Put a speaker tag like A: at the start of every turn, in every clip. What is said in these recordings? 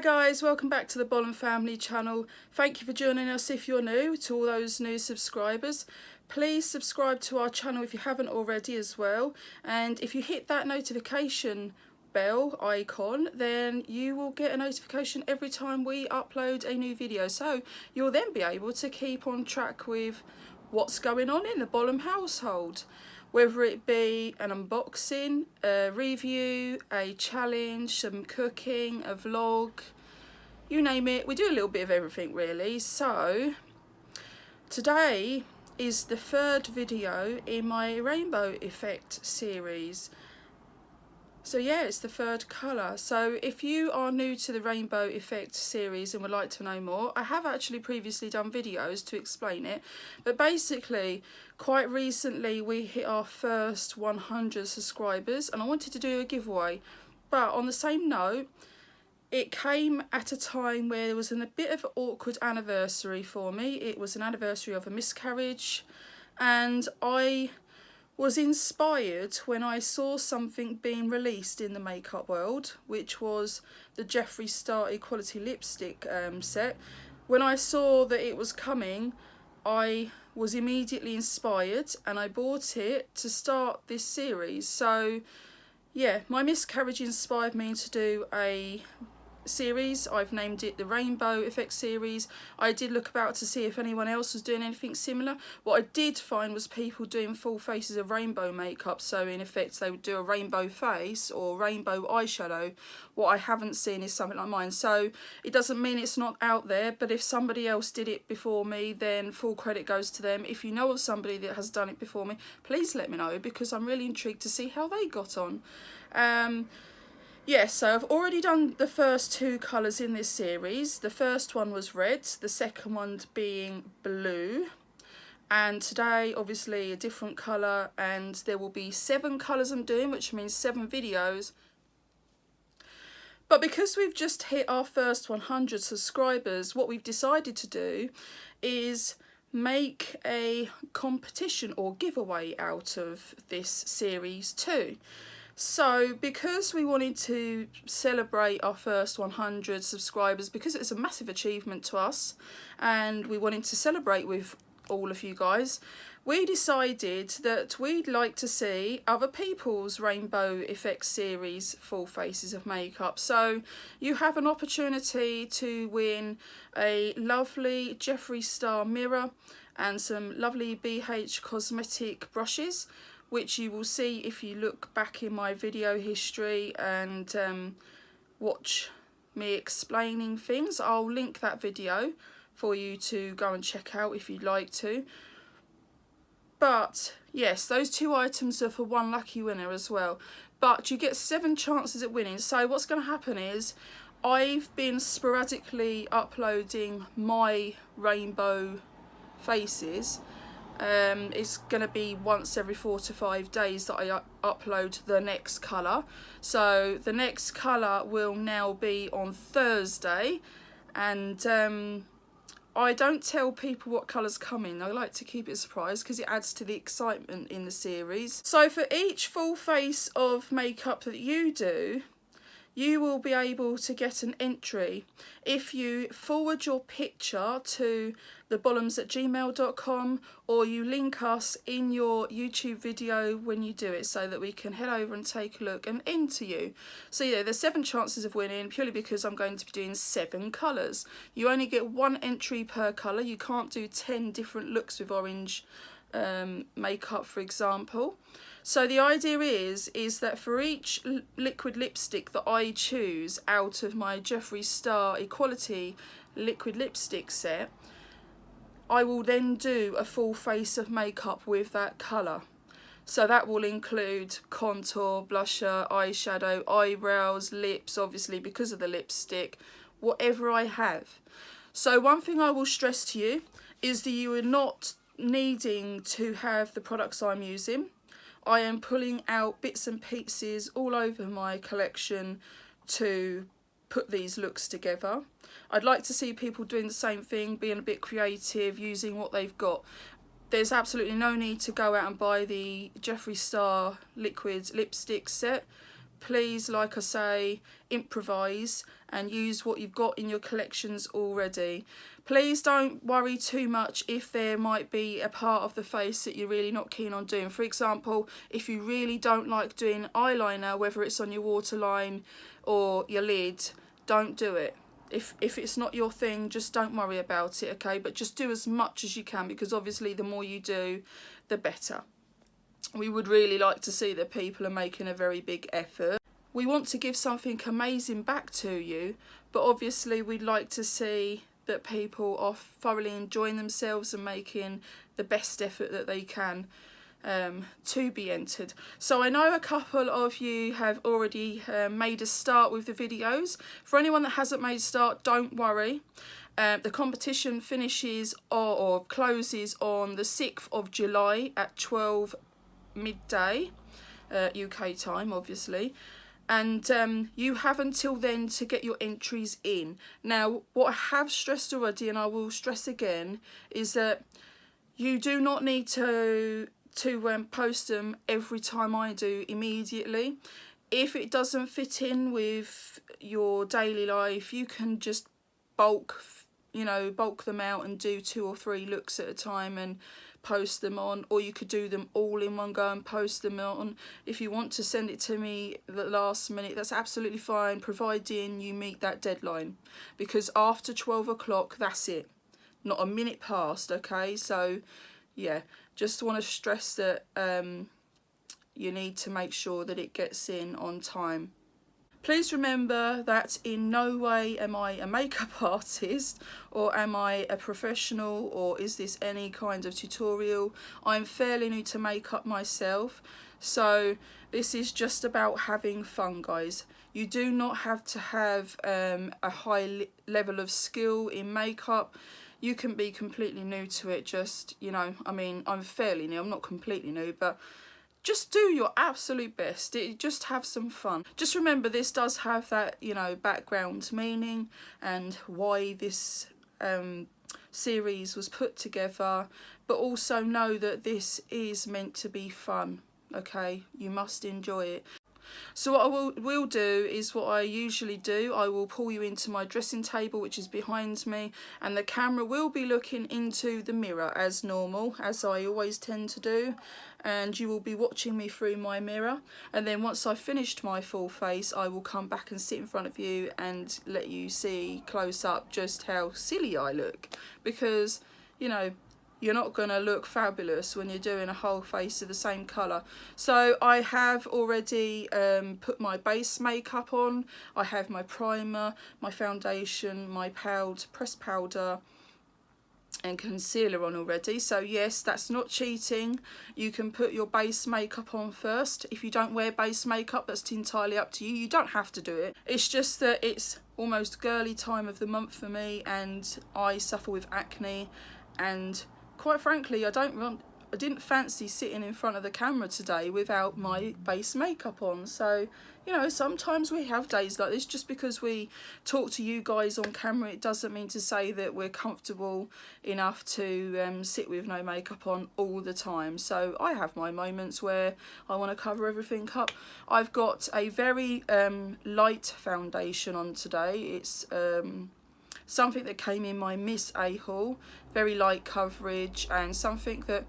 A: guys, welcome back to the Bolham family channel. Thank you for joining us. If you're new, to all those new subscribers, please subscribe to our channel if you haven't already as well, and if you hit that notification bell icon, then you will get a notification every time we upload a new video, so you'll then be able to keep on track with what's going on in the Bolham household, whether it be an unboxing, a review, a challenge, some cooking, a vlog, you name it. We do a little bit of everything really. So today is the third video in my rainbow effect series. So yeah, it's the third colour. So if you are new to the rainbow effect series and would like to know more, I have actually previously done videos to explain it, but basically quite recently we hit our first 100 subscribers and I wanted to do a giveaway, but on the same note, it came at a time where there was a bit of an awkward anniversary for me. It was an anniversary of a miscarriage, and I was inspired when I saw something being released in the makeup world, which was the Jeffree Star Equality lipstick set. When I saw that it was coming, I was immediately inspired and I bought it to start this series. So yeah, my miscarriage inspired me to do a series. I've named it the Rainbow Effect series. I did look about to see if anyone else was doing anything similar. What I did find was people doing full faces of rainbow makeup, so in effect they would do a rainbow face or rainbow eyeshadow. What I haven't seen is something like mine, so it doesn't mean it's not out there, but if somebody else did it before me, then full credit goes to them. If you know of somebody that has done it before me, please let me know, because I'm really intrigued to see how they got on. Yes, so I've already done the first two colours in this series. The first one was red, the second one being blue. And today, obviously, a different colour, and there will be 7 colours I'm doing, which means 7 videos. But because we've just hit our first 100 subscribers, what we've decided to do is make a competition or giveaway out of this series too. So because we wanted to celebrate our first 100 subscribers, because it's a massive achievement to us and we wanted to celebrate with all of you guys, we decided that we'd like to see other people's Rainbow Effects series full faces of makeup. So you have an opportunity to win a lovely Jeffree Star mirror and some lovely BH cosmetic brushes, which you will see if you look back in my video history and watch me explaining things. I'll link that video for you to go and check out if you'd like to. But yes, those 2 items are for 1 lucky winner as well. But you get 7 chances at winning. So what's going to happen is I've been sporadically uploading my rainbow faces. It's going to be once every 4 to 5 days that I upload the next colour. So the next colour will now be on Thursday, and I don't tell people what colours come in. I like to keep it a surprise because it adds to the excitement in the series. So for each full face of makeup that you do, you will be able to get an entry if you forward your picture to thebolhams@gmail.com, or you link us in your YouTube video when you do it, so that we can head over and take a look and enter you. So yeah, there's 7 chances of winning, purely because I'm going to be doing 7 colours. You only get 1 entry per colour. You can't do 10 different looks with orange makeup, for example. So the idea is that for each liquid lipstick that I choose out of my Jeffree Star Equality liquid lipstick set, I will then do a full face of makeup with that colour. So that will include contour, blusher, eyeshadow, eyebrows, lips, obviously because of the lipstick, whatever I have. So one thing I will stress to you is that you are not needing to have the products I'm using. I am pulling out bits and pieces all over my collection to put these looks together. I'd like to see people doing the same thing, being a bit creative, using what they've got. There's absolutely no need to go out and buy the Jeffree Star liquid lipstick set, please, like I say, improvise and use what you've got in your collections already. Please don't worry too much if there might be a part of the face that you're really not keen on doing. For example, if you really don't like doing eyeliner, whether it's on your waterline or your lid, don't do it. If it's not your thing, just don't worry about it, okay? But just do as much as you can, because obviously the more you do, the better. We would really like to see that people are making a very big effort. We want to give something amazing back to you, but obviously we'd like to see that people are thoroughly enjoying themselves and making the best effort that they can to be entered. So I know a couple of you have already made a start with the videos. For anyone that hasn't made a start, don't worry. The competition finishes or closes on the 6th of July at 12 midday UK time, obviously. And you have until then to get your entries in. Now, what I have stressed already, and I will stress again, is that you do not need to post them every time I do immediately. If it doesn't fit in with your daily life, you can just bulk them out and do 2 or 3 looks at a time and post them on, or you could do them all in one go and post them on. If you want to send it to me at the last minute, that's absolutely fine, providing you meet that deadline, because after 12 o'clock, that's it, not a minute past, okay? So yeah, just want to stress that you need to make sure that it gets in on time. Please remember that in no way am I a makeup artist, or am I a professional, or is this any kind of tutorial. I'm fairly new to makeup myself, so this is just about having fun, guys. You do not have to have a high level of skill in makeup. You can be completely new to it, just, you know, I mean, I'm fairly new, I'm not completely new, but just do your absolute best. Just have some fun. Just remember, this does have that, you know, background meaning and why this series was put together, but also know that this is meant to be fun, okay? You must enjoy it. So what I will do is what I usually do. I will pull you into my dressing table, which is behind me, and the camera will be looking into the mirror as normal, as I always tend to do, and you will be watching me through my mirror. And then once I've finished my full face, I will come back and sit in front of you and let you see close up just how silly I look, because, you know, you're not going to look fabulous when you're doing a whole face of the same colour. So I have already put my base makeup on. I have my primer, my foundation, my pressed powder and concealer on already. So yes, that's not cheating. You can put your base makeup on first. If you don't wear base makeup, that's entirely up to you. You don't have to do it. It's just that it's almost girly time of the month for me, and I suffer with acne, and quite frankly, I didn't fancy sitting in front of the camera today without my base makeup on. So, you know, sometimes we have days like this. Just because we talk to you guys on camera, it doesn't mean to say that we're comfortable enough to sit with no makeup on all the time. So I have my moments where I want to cover everything up. I've got a very light foundation on today. It's something that came in my Miss A haul, very light coverage, and something that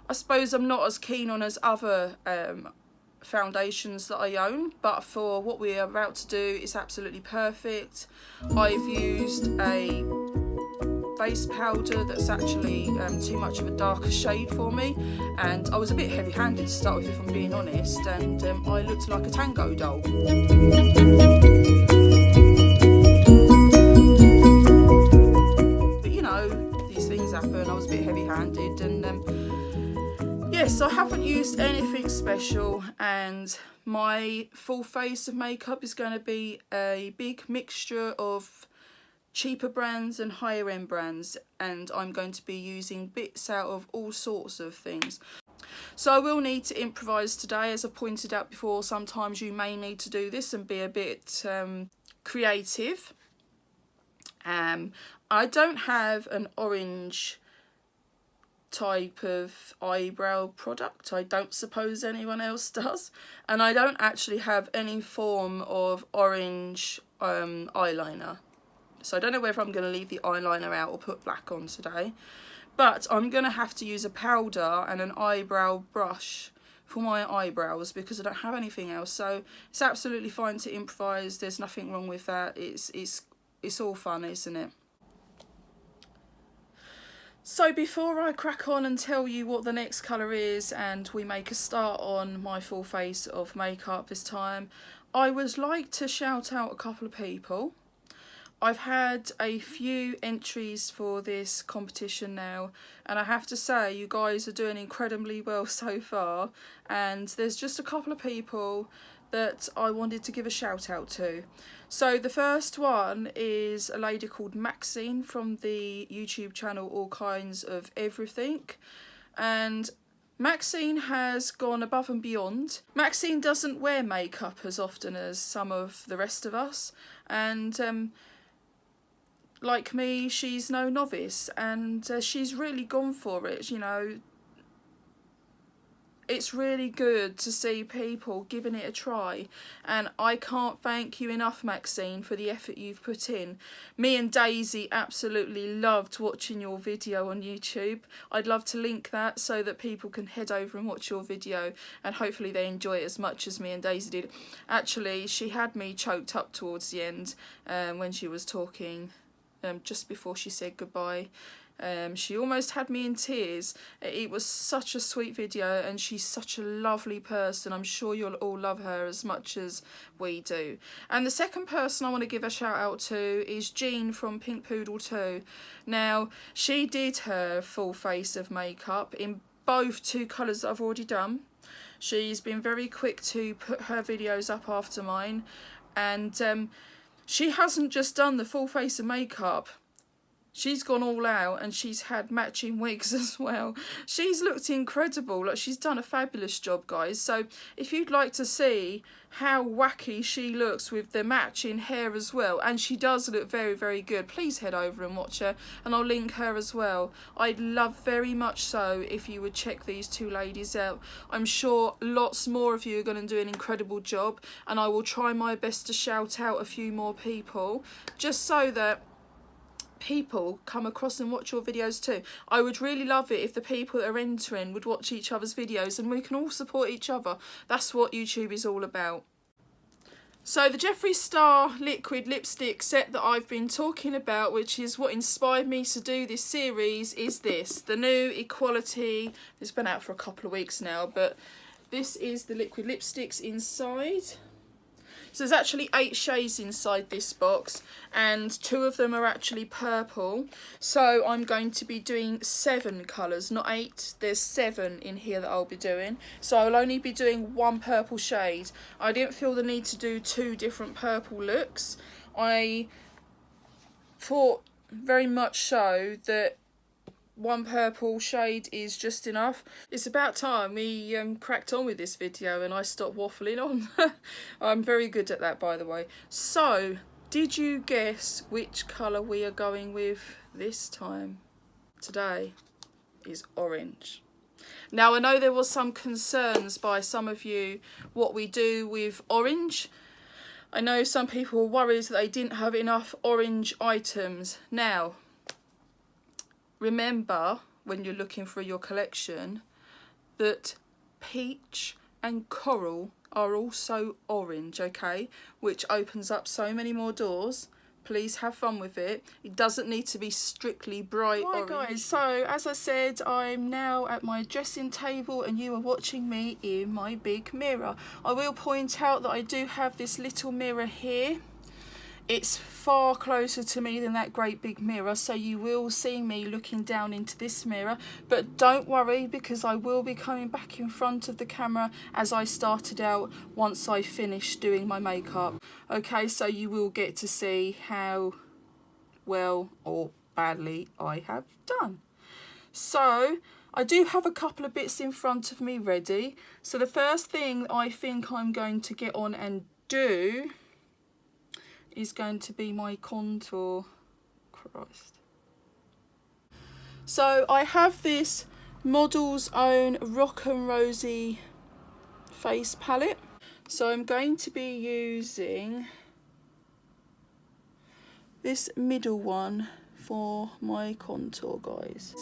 A: I suppose I'm not as keen on as other foundations that I own, but for what we are about to do, it's absolutely perfect. I've used a face powder that's actually too much of a darker shade for me, and I was a bit heavy-handed to start with, if I'm being honest, and I looked like a tango doll. Happen. I was a bit heavy-handed, and yes, I haven't used anything special, and my full face of makeup is going to be a big mixture of cheaper brands and higher end brands, and I'm going to be using bits out of all sorts of things. So I will need to improvise today. As I pointed out before, sometimes you may need to do this and be a bit creative. I don't have an orange type of eyebrow product. I don't suppose anyone else does, and I don't actually have any form of orange eyeliner, so I don't know whether I'm going to leave the eyeliner out or put black on today, but I'm going to have to use a powder and an eyebrow brush for my eyebrows because I don't have anything else. So it's absolutely fine to improvise, there's nothing wrong with that. It's all fun, isn't it? So before I crack on and tell you what the next colour is and we make a start on my full face of makeup this time, I would like to shout out a couple of people. I've had a few entries for this competition now, and I have to say you guys are doing incredibly well so far, and there's just a couple of people that I wanted to give a shout out to. So the first one is a lady called Maxine from the YouTube channel All Kinds of Everything, and Maxine has gone above and beyond. Maxine doesn't wear makeup as often as some of the rest of us, and like me, she's no novice, and she's really gone for it, you know. It's really good to see people giving it a try, and I can't thank you enough, Maxine, for the effort you've put in. Me and Daisy absolutely loved watching your video on YouTube. I'd love to link that so that people can head over and watch your video, and hopefully they enjoy it as much as me and Daisy did. Actually, she had me choked up towards the end when she was talking, just before she said goodbye. She almost had me in tears. It was such a sweet video, and she's such a lovely person. I'm sure you'll all love her as much as we do. And the second person I want to give a shout out to is Jean from Pink Poodle 2. Now, she did her full face of makeup in both two colours that I've already done. She's been very quick to put her videos up after mine, and she hasn't just done the full face of makeup. She's gone all out, and she's had matching wigs as well. She's looked incredible. Like, she's done a fabulous job, guys. So if you'd like to see how wacky she looks with the matching hair as well, and she does look very, very good, please head over and watch her, and I'll link her as well. I'd love very much so if you would check these two ladies out. I'm sure lots more of you are going to do an incredible job, and I will try my best to shout out a few more people, just so that people come across and watch your videos too. I would really love it if the people that are entering would watch each other's videos, and we can all support each other. That's what YouTube is all about. So the Jeffree Star liquid lipstick set that I've been talking about, which is what inspired me to do this series, is this, the new Equality. It's been out for a couple of weeks now, but this is the liquid lipsticks inside. So there's actually 8 shades inside this box, and 2 of them are actually purple. So I'm going to be doing 7 colours, not 8. There's 7 in here that I'll be doing. So I'll only be doing 1 purple shade. I didn't feel the need to do 2 different purple looks. I thought very much so that 1 purple shade is just enough. It's about time we cracked on with this video and I stopped waffling on. I'm very good at that, by the way. So, did you guess which colour we are going with this time? Today is orange. Now, I know there was some concerns by some of you what we do with orange. I know some people were worried that they didn't have enough orange items. Now, remember, when you're looking for your collection, that peach and coral are also orange, okay? Which opens up so many more doors. Please have fun with it. It doesn't need to be strictly bright orange. Right, guys, so as I said, I'm now at my dressing table and you are watching me in my big mirror. I will point out that I do have this little mirror here. It's far closer to me than that great big mirror, so you will see me looking down into this mirror. But don't worry, because I will be coming back in front of the camera as I started out once I finished doing my makeup. Okay, so you will get to see how well or badly I have done. So I do have a couple of bits in front of me ready. So the first thing I think I'm going to get on and do is going to be my contour. Christ. So I have this Model's Own Rock and Rosy face palette. So I'm going to be using this middle one for my contour, guys.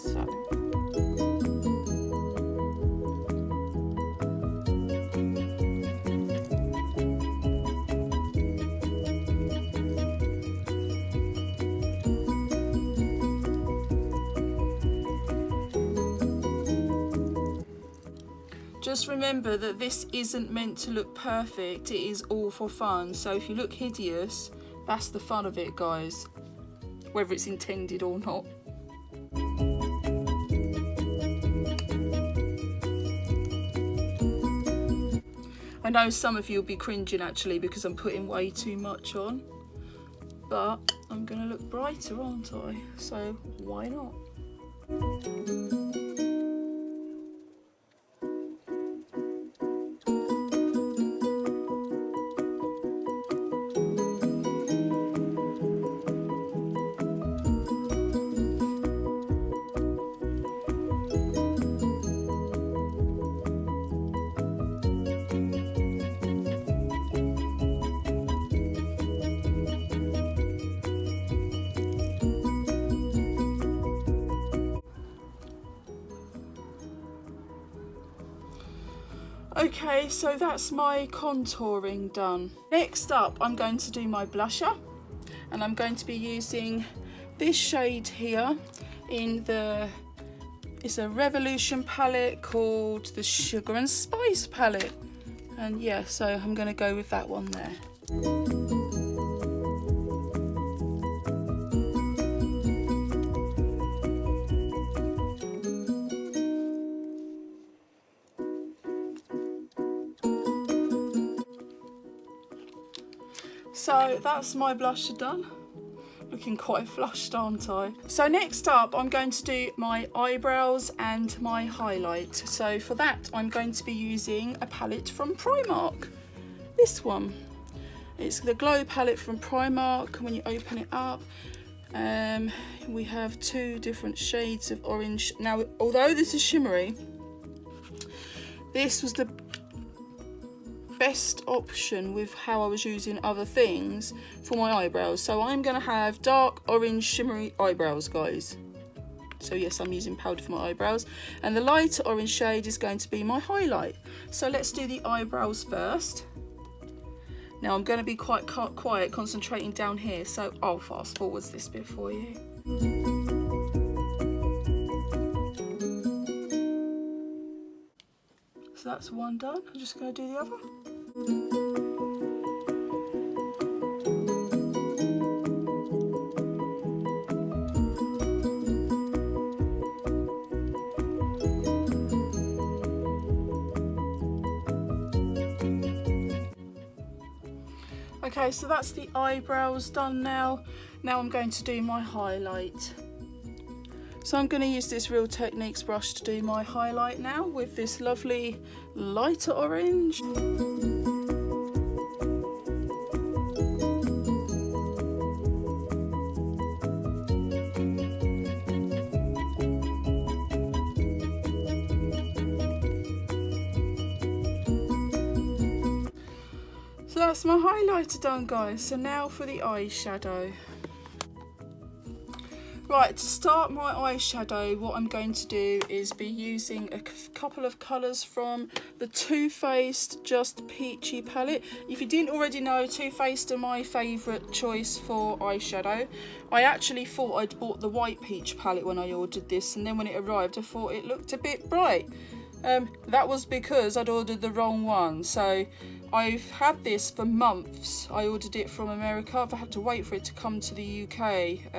A: Just remember that this isn't meant to look perfect, it is all for fun. So if you look hideous, that's the fun of it, guys, whether it's intended or not. I know some of you will be cringing actually because I'm putting way too much on, but I'm gonna look brighter, aren't I? So why not? Okay, so that's my contouring done. Next up, I'm going to do my blusher, and I'm going to be using this shade here in it's a Revolution palette called the Sugar and Spice palette. And yeah, so I'm going to go with that one there. So that's my blusher done. Looking quite flushed, aren't I? So next up, I'm going to do my eyebrows and my highlight. So for that, I'm going to be using a palette from Primark. This one. It's the Glow palette from Primark. When you open it up, we have two different shades of orange. Now, although this is shimmery, this was the best option with how I was using other things for my eyebrows. So I'm going to have dark orange shimmery eyebrows, guys. So yes, I'm using powder for my eyebrows, and the lighter orange shade is going to be my highlight. So let's do the eyebrows first. Now I'm going to be quite quiet, concentrating down here, so I'll fast forward this bit for you. So that's one done. I'm just going to do the other. Okay, so that's the eyebrows done now. Now I'm going to do my highlight. So I'm going to use this Real Techniques brush to do my highlight now with this lovely lighter orange. So that's my highlighter done, guys. So now for the eyeshadow. Right, to start my eyeshadow, what I'm going to do is be using a couple of colours from the Too Faced Just Peachy palette. If you didn't already know, Too Faced are my favourite choice for eyeshadow. I actually thought I'd bought the White Peach palette when I ordered this, and then when it arrived I thought it looked a bit bright. That was because I'd ordered the wrong one. So I've had this for months. I ordered it from America. I've had to wait for it to come to the UK,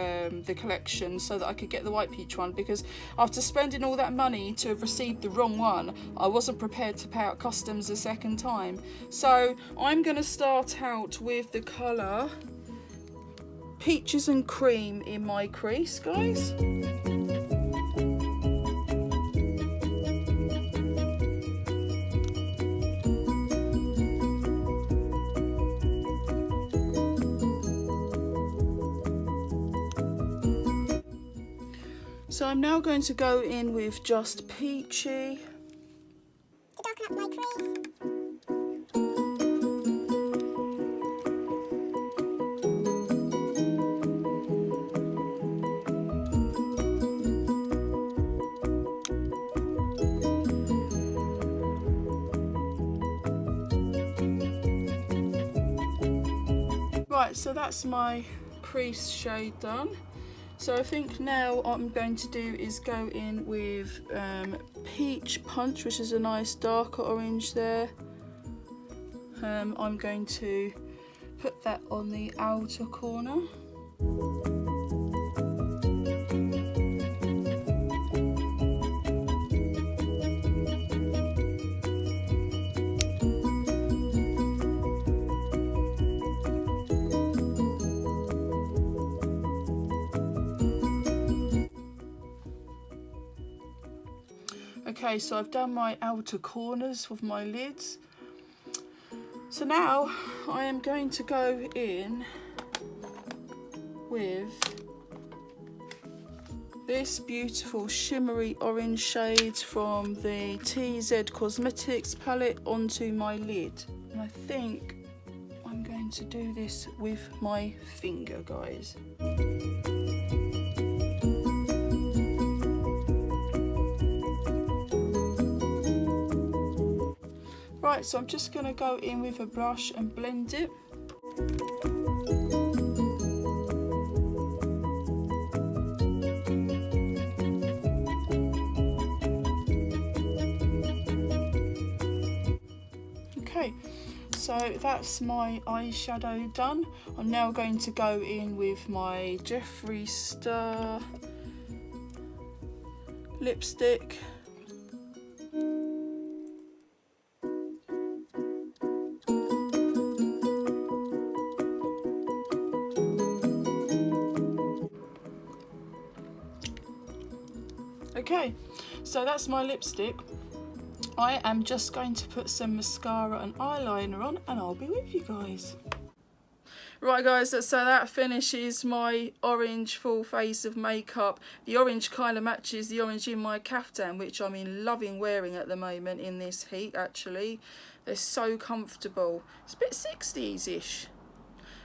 A: the collection, so that I could get the White Peach one, because after spending all that money to have received the wrong one, I wasn't prepared to pay out customs a second time. So I'm going to start out with the colour Peaches and Cream in my crease, guys. So I'm now going to go in with just peachy.
B: To darken up my crease.
A: Right, so that's my crease shade done. So I think now what I'm going to do is go in with Peach Punch, which is a nice darker orange there. I'm going to put that on the outer corner. Okay, so I've done my outer corners with my lids. So now I am going to go in with this beautiful shimmery orange shade from the TZ Cosmetics palette onto my lid. And I think I'm going to do this with my finger, guys. Right, so I'm just going to go in with a brush and blend it. Okay, so that's my eyeshadow done. I'm now going to go in with my Jeffree Star lipstick. Okay, so that's my lipstick. I am just going to put some mascara and eyeliner on and I'll be with you guys. Right guys, so that finishes my orange full face of makeup. The orange kind of matches the orange in my caftan, which I'm loving wearing at the moment in this heat actually. They're so comfortable. It's a bit 60s-ish.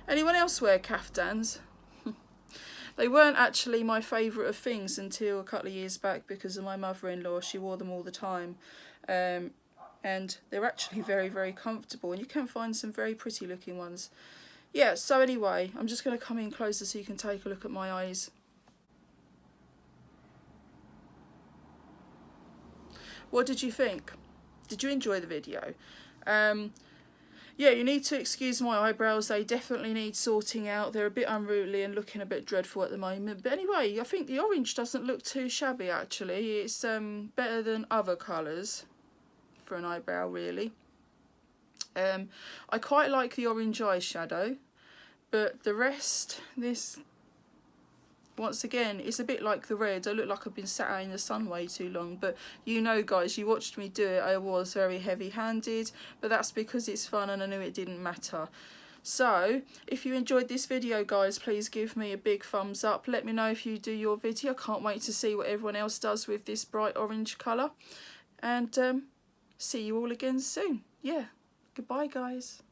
A: Anyone else wear caftans? They weren't actually my favourite of things until a couple of years back because of my mother-in-law. She wore them all the time. And they're actually very, very comfortable. And you can find some very pretty looking ones. Yeah, so anyway, I'm just going to come in closer so you can take a look at my eyes. What did you think? Did you enjoy the video? Yeah, you need to excuse my eyebrows. They definitely need sorting out. They're a bit unruly and looking a bit dreadful at the moment. But anyway, I think the orange doesn't look too shabby actually. It's better than other colours for an eyebrow really. I quite like the orange eyeshadow, but the rest, this, once again, it's a bit like the red. I look like I've been sat out in the sun way too long, but you know guys, you watched me do it, I was very heavy-handed, but that's because it's fun and I knew it didn't matter. So, if you enjoyed this video guys, please give me a big thumbs up. Let me know if you do your video. I can't wait to see what everyone else does with this bright orange colour. And see you all again soon. Yeah, goodbye guys.